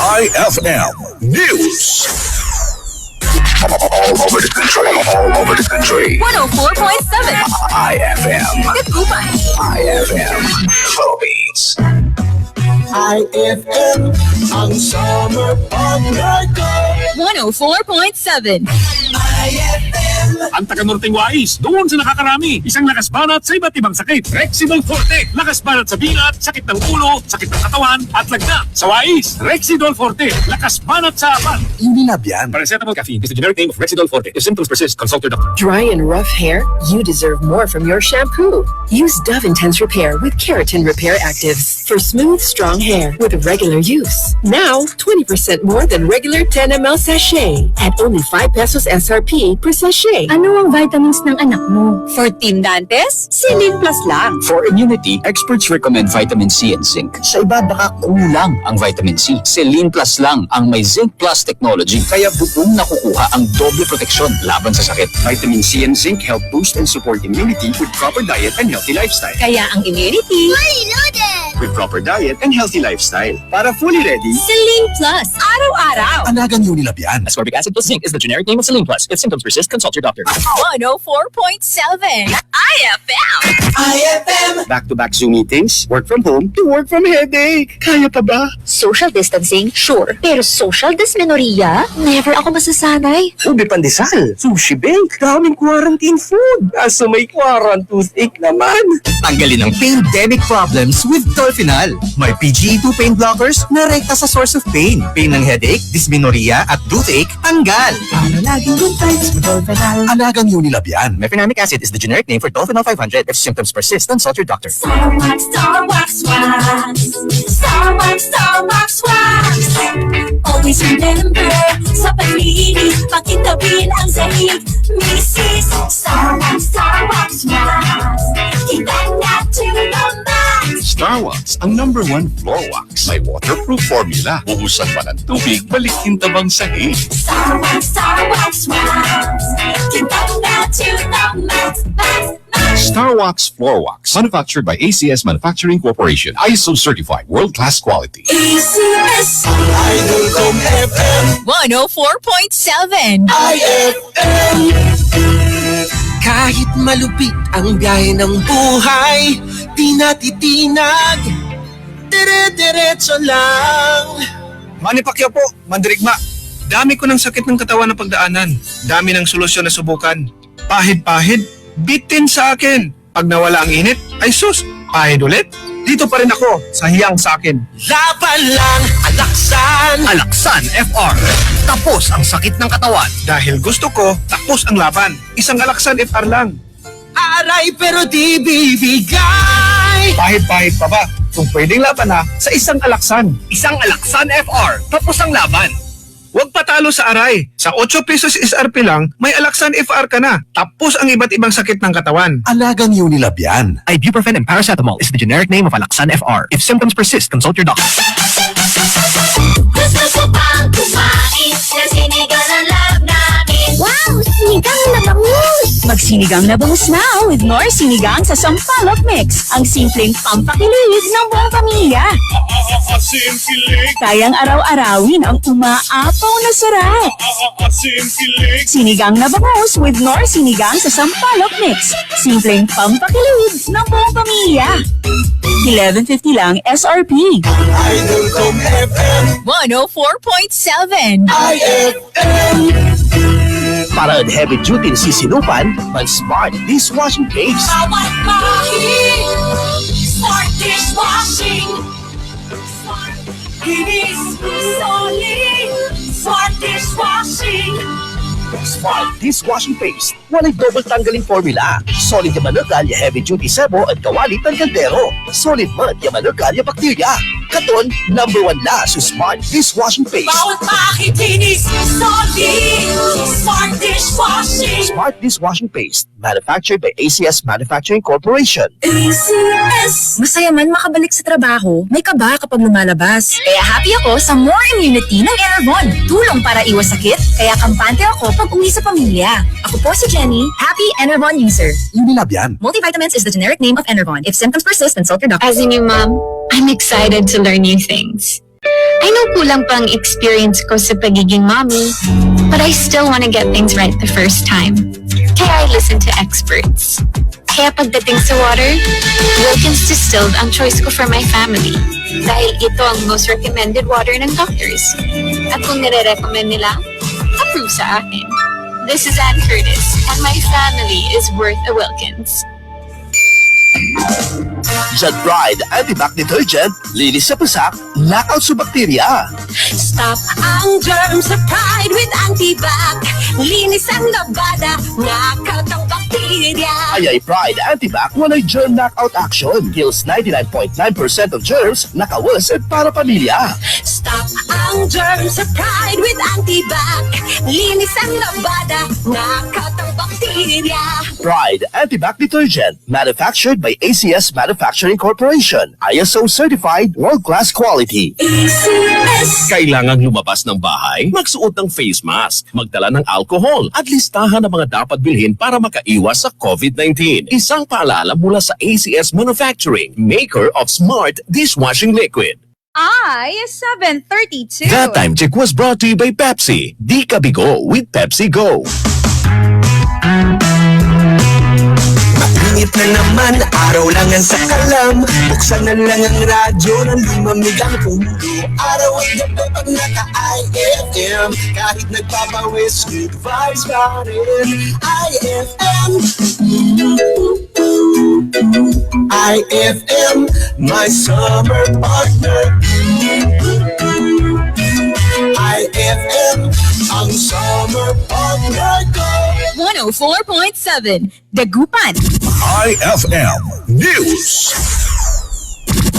IFM News. All over the country. 104.7 IFM. Tacubay. IFM Philippines. IFM ang summer pag-narko. 104.7 Ang taga-Norteng Wais, doon sa nakakarami. Isang lakas banat sa iba't ibang sakit. Rexidol Forte. Lakas banat sa binat, sakit ng ulo, sakit ng katawan, at lagnat. Sa Wais, Rexidol Forte. Lakas banat sa apat. Unilab yan. Paracetamol caffeine is the generic name of Rexidol Forte. If symptoms persist, consult your doctor. Dry and rough hair? You deserve more from your shampoo. Use Dove Intense Repair with Keratin Repair Actives for smooth, strong hair with regular use. Now, 20% more than regular 10 ml sachet at only 5 pesos SRP per sachet. Ano ang vitamins ng anak mo? For Team Dantes, Silin Plus lang. For immunity, experts recommend vitamin C and zinc. Sa iba, baka kulang ang vitamin C. Selene Plus lang ang may Zinc Plus technology. Kaya buong nakukuha ang doble proteksyon laban sa sakit. Vitamin C and zinc help boost and support immunity with proper diet and healthy lifestyle. kaya ang immunity, With proper diet and healthy lifestyle. Para fully ready, Celine Plus, araw-araw. Anagan Unilab yan. ascorbic acid plus zinc is the generic name of Selene Plus. If symptoms persist, consult your doctor. 104.7 IFM. Back-to-back Zoom meetings, work from home to work from headache. Kaya pa ba? Social distancing, sure. Pero social dysmenorrhea, never ako masasanay. Ube pandesal, sushi bake, daming quarantine food. Asa may quarantine toothache naman. Tanggalin ang pandemic problems with Dolphinal. May PGE2 pain blockers na rekta sa source of pain. Pain ng headache, dysmenorrhea at toothache, tanggal. Para laging good times with Dolphinal. Anagan Unilab yan. Mefenamic acid is the generic name for Dolphinal 500. If symptoms persist, consult your doctor. Starwax, Starwax, wax. Starwax, Starwax, wax. Always remember, sa paglinis, pakitabin ang sahig. Mrs. Starwax, Starwax, wax. Kitang na to the max. Starwax, ang #1 floor wax. May waterproof formula. Buhusan man ang tubig, balik kintabang sahig. Starwax, Starwax, wax. Kitang na to the max, max, max. Starwax Floor Wax, manufactured by ACS Manufacturing Corporation. ISO certified, world-class quality. ACS. Idol Kong FM. 104.7 IFM. Kahit malupit ang biyahe ng buhay, di natitinag, dire-diretso lang. Manny Pacquiao po, Mandirigma. Dami ko ng sakit ng katawan na pagdaanan. Dami ng solusyon na subukan. Pahid-pahid, bitin sa akin. Pag nawala ang init, ay sus, pahid ulit. Dito pa rin ako, sa hiyang sa akin. Laban lang, Alaksan! Alaksan FR. Tapos ang sakit ng katawan. Dahil gusto ko, tapos ang laban. Isang Alaksan FR lang. Aray pero di bibigay. Pahid-pahid pa ba? Kung pwedeng laban na, sa isang Alaksan. Isang Alaksan FR. Tapos ang laban. Huwag patalo sa aray. Sa 8 pesos SRP lang, may Alaksan FR ka na. Tapos ang iba't ibang sakit ng katawan. Anagan Unilab yan. Ibuprofen and paracetamol is the generic name of Alaksan FR. If symptoms persist, consult your doctor. Gusto ko pang kumain ng sinigang na love namin. Wow! Sinigang na bangus! Magsinigang na bangus na with Nor Sinigang sa Sampalok Mix. Ang simpleng pampakilig ng buong pamilya. Kayang araw-arawin ang umaapaw na sarap. Sinigang na bangus with Nor Sinigang sa Sampalok Mix. Simpleng pampakilig ng buong pamilya. 11.50 lang SRP. Idol Kong FM. 104.7 IFM. Para ang heavy duty na sisinupan, may Smart Dishwashing Paste. Bawat bahid, Smart dishwashing. Smart kinis, solid. Smart dishwashing. Smart Dishwashing Paste. Walay double tanggaling formula. Solid yaman kalya heavy duty sebo at kawali ng kaldero. Solid mud yaman kalya bakterya. Katon, #1 na sa Smart Dishwashing Paste. Bawat bahid, kinis, solid. Smart dishwashing. Smart Dishwashing Paste. Manufactured by ACS Manufacturing Corporation. ACS. Masaya man makabalik sa trabaho, may kaba kapag lumalabas. Kaya happy ako sa more immunity ng Enervon. Tulong para iwas sakit, kaya kampante ako pag uwi sa pamilya. Ako po si Jenny, happy Enervon user. Unilab yan. Multivitamins is the generic name of Enervon. If symptoms persist, consult your doctor. As a new mom, I'm excited to learn new things. I know kulang pang experience ko sa pagiging mommy, but I still want to get things right the first time. Kaya I listen to experts. Kaya pagdating sa water, Wilkins Distilled ang choice ko for my family. Dahil ito ang most recommended water ng doctors. At kung nire-recommend nila, approve sa akin. This is Ann Curtis, and my family is worth a Wilkins. Jet Pride Antibac Detergent, linis sa pasak, knockout sa bakterya. Stop ang germs sa Pride with Antibac. Linis ang labada, knockout ang bakterya. Ayay Pride Antibac, walay germ knockout action. Kills 99.9% of germs, nakawas at para pamilya. Stop ang germs sa Pride with Antibac. Linis ang labada, knockout ang bakterya. Pride Antibac Detergent, manufactured by ACS Manufacturing Corporation. ISO certified, world-class quality. ACS. Kailangang lumabas ng bahay, magsuot ng face mask, magdala ng alcohol, at listahan ng mga dapat bilhin para makaiwas sa COVID-19. Isang paalala mula sa ACS Manufacturing, maker of smart dishwashing liquid. Is 7:32. That time check was brought to you by Pepsi. Di ka bigo with Pepsi Go. Mainit na naman, araw lang ang sakalam. Buksan na lang ang radyo ng lumamig ang pundo. Araw at gabi pag naka-IFM. Kahit nagpapawis, good vibes pa rin. IFM. IFM, my summer partner. IFM, ang summer partner ko. 104.7 Dagupan. IFM News.